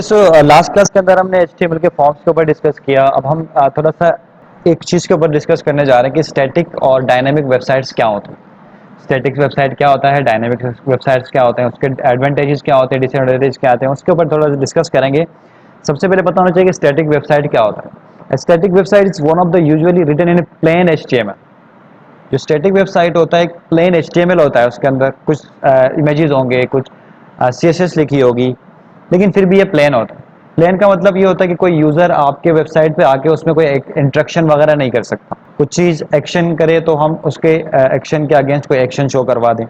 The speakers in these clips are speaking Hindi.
सो लास्ट क्लास के अंदर हमने HTML के फॉर्म्स के ऊपर डिस्कस किया। अब हम थोड़ा सा एक चीज़ के ऊपर डिस्कस करने जा रहे हैं कि स्टैटिक और डायनेमिक वेबसाइट्स क्या होते हैं। स्टैटिक वेबसाइट क्या होता है, डायनेमिक वेबसाइट्स क्या होते हैं, उसके एडवांटेजेस क्या होते हैं, डिसएडवांटेजेस क्या आते हैं, उसके ऊपर थोड़ा सा डिस्कस करेंगे। सबसे पहले पता होना चाहिए कि स्टैटिक वेबसाइट क्या होता है। Static website is one of the usually written in plain HTML। जो स्टैटिक वेबसाइट होता है एक प्लेन HTML होता है, उसके अंदर कुछ इमेजेस होंगे, कुछ CSS लिखी होगी, लेकिन फिर भी ये प्लेन होता है। प्लेन का मतलब ये होता है कि कोई यूज़र आपके वेबसाइट पे आके उसमें कोई इंट्रैक्शन वगैरह नहीं कर सकता। कुछ चीज़ एक्शन करे तो हम उसके एक्शन के अगेंस्ट कोई एक्शन शो करवा दें,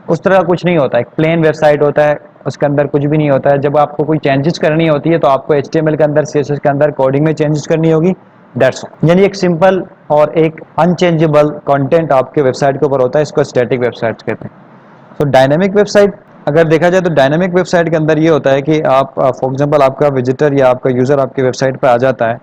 उस तरह का कुछ नहीं होता है। एक प्लेन वेबसाइट होता है, उसके अंदर कुछ भी नहीं होता है। जब आपको कोई चेंजेस करनी होती है तो आपको HTML के अंदर, CSS के अंदर कोडिंग में चेंजेस करनी होगी, दैट्स ऑल। यानी एक सिंपल और एक अनचेंजेबल कंटेंट आपके वेबसाइट के ऊपर होता है, इसको स्टैटिक वेबसाइट्स कहते हैं। तो डायनेमिक वेबसाइट अगर देखा जाए तो डायनेमिक वेबसाइट के अंदर ये होता है कि आप फॉर एग्जांपल आपका विजिटर या आपका यूज़र आपकी वेबसाइट पर आ जाता है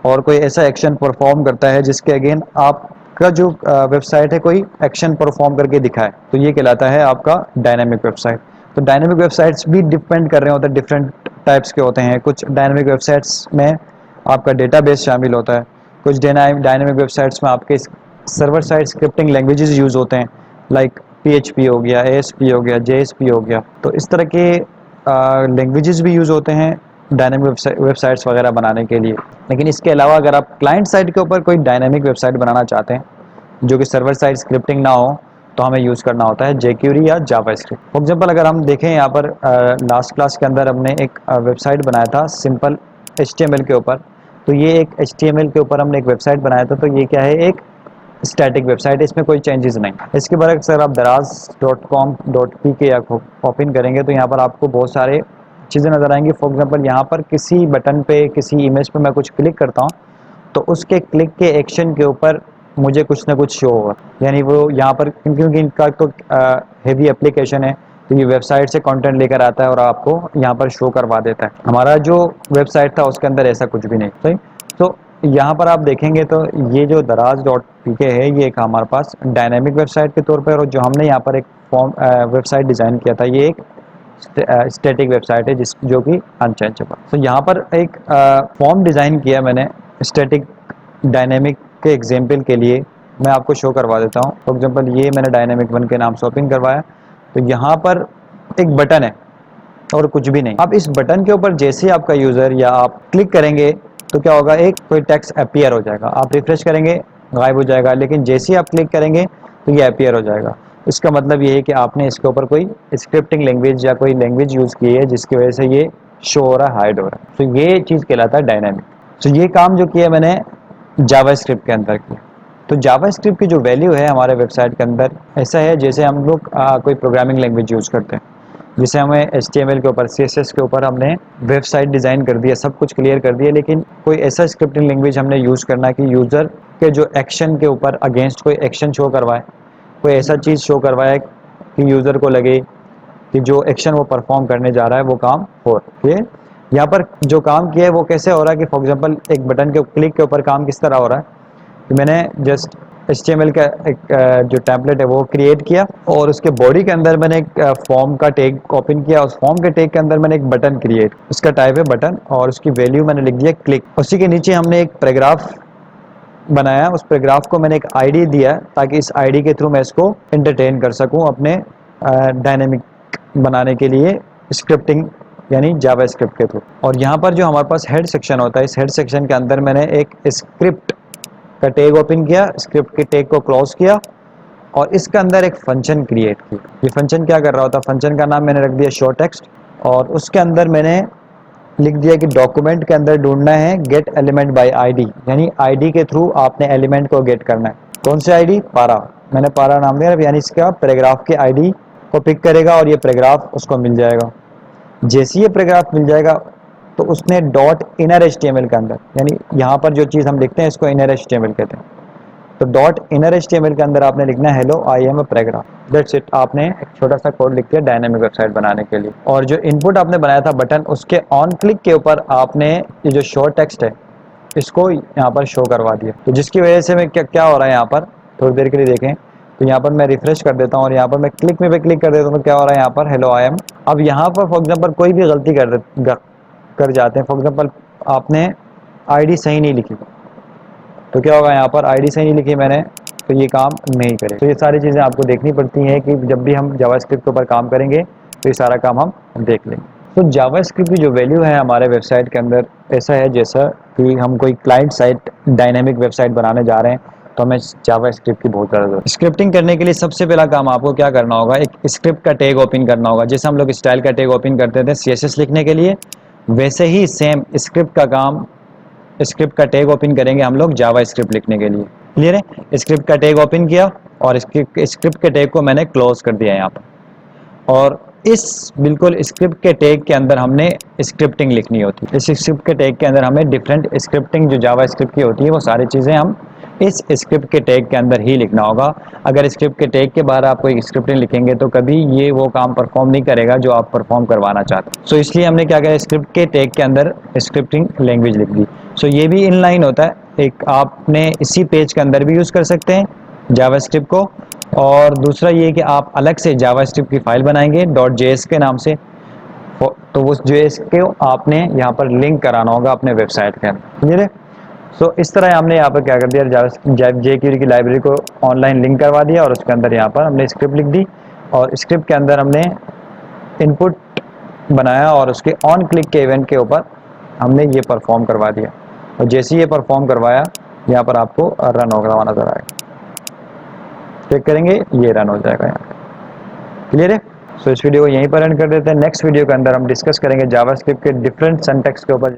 और कोई ऐसा एक्शन परफॉर्म करता है जिसके अगेन आपका जो वेबसाइट है कोई एक्शन परफॉर्म करके दिखाए, तो ये कहलाता है आपका डायनेमिक वेबसाइट। तो डायनेमिक वेबसाइट्स भी डिपेंड कर रहे होते हैं, डिफरेंट टाइप्स के होते हैं। कुछ डायनेमिक वेबसाइट्स में आपका डेटाबेस शामिल होता है, कुछ डायनेमिक वेबसाइट्स में आपके server side scripting languages use होते हैं, लाइक PHP हो गया, ASP हो गया, JSP हो गया। तो इस तरह के लैंग्वेजेस भी यूज़ होते हैं डायनेमिक वेबसाइट्स वगैरह बनाने के लिए। लेकिन इसके अलावा अगर आप क्लाइंट साइड के ऊपर कोई डायनेमिक वेबसाइट बनाना चाहते हैं जो कि सर्वर साइड स्क्रिप्टिंग ना हो, तो हमें यूज़ करना होता है jQuery या जावास्क्रिप्ट। फॉर एग्जांपल अगर हम देखें यहाँ पर लास्ट क्लास के अंदर हमने एक वेबसाइट बनाया था सिंपल HTML के ऊपर। तो ये एक HTML के ऊपर हमने एक वेबसाइट बनाया था, तो ये क्या है, एक स्टैटिक वेबसाइट है, इसमें कोई चेंजेस नहीं। इसके बाद अक्सर आप daraz.com.pk या ओपन करेंगे तो यहाँ पर आपको बहुत सारे चीज़ें नज़र आएंगी। फॉर एग्जांपल यहाँ पर किसी बटन पे, किसी इमेज पे मैं कुछ क्लिक करता हूँ तो उसके क्लिक के एक्शन के ऊपर मुझे कुछ ना कुछ शो होगा। यानी वो यहाँ पर, क्योंकि इनका तो हेवी एप्लीकेशन है, तो ये वेबसाइट से कंटेंट लेकर आता है और आपको यहाँ पर शो करवा देता है। हमारा जो वेबसाइट था उसके अंदर ऐसा कुछ भी नहीं, सही। तो यहाँ पर आप देखेंगे तो ये जो daraz.pk है, ये एक हमारे पास डायनेमिक वेबसाइट के तौर पर, और जो हमने यहाँ पर एक फॉर्म वेबसाइट डिज़ाइन किया था, ये एक स्टैटिक वेबसाइट है जिस जो कि अनचेंजेबल। तो यहाँ पर एक फॉर्म डिज़ाइन किया मैंने स्टैटिक डायनेमिक के एग्जाम्पल के लिए, मैं आपको शो करवा देता हूँ। फॉर एग्जांपल ये मैंने डायनेमिक 1 के नाम से ओपन करवाया, तो यहाँ पर एक बटन है और कुछ भी नहीं। अब इस बटन के ऊपर जैसे आपका यूज़र या आप क्लिक करेंगे तो क्या होगा, एक कोई टेक्स्ट अपीयर हो जाएगा। आप रिफ्रेश करेंगे, गायब हो जाएगा, लेकिन जैसे ही आप क्लिक करेंगे तो ये अपीयर हो जाएगा। इसका मतलब ये है कि आपने इसके ऊपर कोई स्क्रिप्टिंग लैंग्वेज या कोई लैंग्वेज यूज़ की है जिसकी वजह से ये शो हो रहा है, हाइड हो रहा है। तो ये चीज़ कहलाता है डायनामिक। तो ये काम जो किया मैंने जावास्क्रिप्ट के अंदर किया। तो जावास्क्रिप्ट की जो वैल्यू है हमारे वेबसाइट के अंदर, ऐसा है जैसे हम लोग कोई प्रोग्रामिंग लैंग्वेज यूज़ करते हैं। जिसे हमें HTML के ऊपर, CSS के ऊपर हमने वेबसाइट डिज़ाइन कर दिया, सब कुछ क्लियर कर दिया, लेकिन कोई ऐसा स्क्रिप्टिंग लैंग्वेज हमने यूज़ करना है कि यूज़र के जो एक्शन के ऊपर अगेंस्ट कोई एक्शन शो करवाए, कोई ऐसा चीज़ शो करवाए कि यूज़र को लगे कि जो एक्शन वो परफॉर्म करने जा रहा है वो काम हो रहा है। यहाँ पर जो काम किया है वो कैसे हो रहा है कि फॉर एग्जांपल एक बटन के क्लिक के ऊपर काम किस तरह हो रहा है कि मैंने जस्ट HTML का एक जो टेम्पलेट है वो क्रिएट किया, और उसके बॉडी के अंदर मैंने एक फॉर्म का टैग ओपन किया। उस फॉर्म के टैग के अंदर मैंने एक बटन क्रिएट, उसका टाइप है बटन, और उसकी वैल्यू मैंने लिख दिया क्लिक। उसी के नीचे हमने एक पैराग्राफ बनाया, उस पैराग्राफ को मैंने एक ID दिया ताकि इस ID के थ्रू मैं इसको एंटरटेन कर सकूं अपने डायनेमिक बनाने के लिए स्क्रिप्टिंग, यानी जावा स्क्रिप्ट के थ्रू। और यहाँ पर जो हमारे पास हेड सेक्शन होता है, इस हेड सेक्शन के अंदर मैंने एक स्क्रिप्ट का टैग ओपन किया, स्क्रिप्ट के टैग को क्लोज किया, और इसके अंदर एक फंक्शन क्रिएट की। ये फंक्शन क्या कर रहा होता है, फंक्शन का नाम मैंने रख दिया शो टेक्स्ट, और उसके अंदर मैंने लिख दिया कि डॉक्यूमेंट के अंदर ढूंढना है गेट एलिमेंट बाय ID, यानी ID के थ्रू आपने एलिमेंट को गेट करना है। कौन से ID? पारा। मैंने पारा नाम दिया, यानी इसका पैराग्राफ के ID को पिक करेगा और ये पैराग्राफ उसको मिल जाएगा। जैसे ये पैराग्राफ मिल जाएगा तो उसने डॉट इनर HTML के अंदर, यानी यहाँ पर जो चीज़ हम लिखते हैं इसको इनर HTML कहते हैं, तो डॉट इनर HTML के अंदर आपने लिखना है hello I am a paragraph, that's it. आपने एक छोटा सा कोड लिख दिया डायनेमिक वेबसाइट बनाने के लिए। और जो इनपुट आपने बनाया था बटन, उसके ऑन क्लिक के ऊपर आपने ये जो शो टेक्स्ट है इसको यहाँ पर शो करवा दिया। तो जिसकी वजह से मैं क्या क्या हो रहा है यहाँ पर, थोड़ी देर के लिए देखें तो यहाँ पर मैं रिफ्रेश कर देता हूँ और यहाँ पर मैं क्लिक में पे क्लिक कर देता हूँ तो क्या हो रहा है यहाँ पर, हेलो आई एम। अब यहाँ पर फॉर एग्जाम्पल कोई भी गलती कर कर जाते हैं, फॉर एग्जांपल आपने आईडी सही नहीं लिखी, तो क्या होगा, यहाँ पर आईडी सही नहीं लिखी मैंने, तो ये काम नहीं करेगा। तो ये सारी चीज़ें आपको देखनी पड़ती हैं कि जब भी हम जावास्क्रिप्ट के ऊपर काम करेंगे तो ये सारा काम हम देख लेंगे। तो जावास्क्रिप्ट की जो वैल्यू है हमारे वेबसाइट के अंदर ऐसा है, जैसा कि हम कोई क्लाइंट साइट डायनेमिक वेबसाइट बनाने जा रहे हैं तो हमें जावास्क्रिप्ट की बहुत ज़्यादा जरूरत है। स्क्रिप्टिंग करने के लिए सबसे पहला काम आपको क्या करना होगा, एक स्क्रिप्ट का टैग ओपन करना होगा। जैसे हम लोग स्टाइल का टैग ओपन करते थे CSS लिखने के लिए, वैसे ही सेम स्क्रिप्ट का काम, स्क्रिप्ट का टैग ओपन करेंगे हम लोग जावा स्क्रिप्ट लिखने के लिए। क्लियर है? स्क्रिप्ट का टैग ओपन किया और स्क्रिप्ट के टैग को मैंने क्लोज कर दिया यहाँ पर, और इस बिल्कुल स्क्रिप्ट के टैग के अंदर हमने स्क्रिप्टिंग लिखनी होती है। इस स्क्रिप्ट के टैग के अंदर हमें डिफरेंट स्क्रिप्टिंग जो जावा स्क्रिप्ट की होती है वो सारी चीज़ें हम इस स्क्रिप्ट के टैग के अंदर ही लिखना होगा। अगर स्क्रिप्ट के टैग के बाहर आप कोई स्क्रिप्टिंग लिखेंगे तो कभी ये वो काम परफॉर्म नहीं करेगा जो आप परफॉर्म करवाना चाहते हैं। सो इसलिए हमने क्या किया, स्क्रिप्ट के टैग के अंदर स्क्रिप्टिंग लैंग्वेज लिख दी। सो ये भी इनलाइन होता है, एक आपने इसी पेज के अंदर भी यूज़ कर सकते हैं जावास्क्रिप्ट को, और दूसरा ये कि आप अलग से जावास्क्रिप्ट की फाइल बनाएंगे .js के नाम से, तो उस JS को आपने यहाँ पर लिंक कराना होगा अपने वेबसाइट के अंदर। क्लियर है? सो इस तरह हमने यहाँ पर क्या कर दिया, jQuery की लाइब्रेरी को ऑनलाइन लिंक करवा दिया और उसके अंदर यहाँ पर हमने स्क्रिप्ट लिख दी, और स्क्रिप्ट के अंदर हमने इनपुट बनाया और उसके ऑन क्लिक के इवेंट के ऊपर हमने ये परफॉर्म करवा दिया, और जैसे ही ये परफॉर्म करवाया यहाँ पर आपको रन होगा हुआ नजर आएगा। चेक करेंगे, ये रन हो जाएगा यहाँ पे। क्लियर है? सो इस वीडियो को यहीं पर एंड कर देते हैं। नेक्स्ट वीडियो के अंदर हम डिस्कस करेंगे जावास्क्रिप्ट के डिफरेंट सिंटैक्स के ऊपर।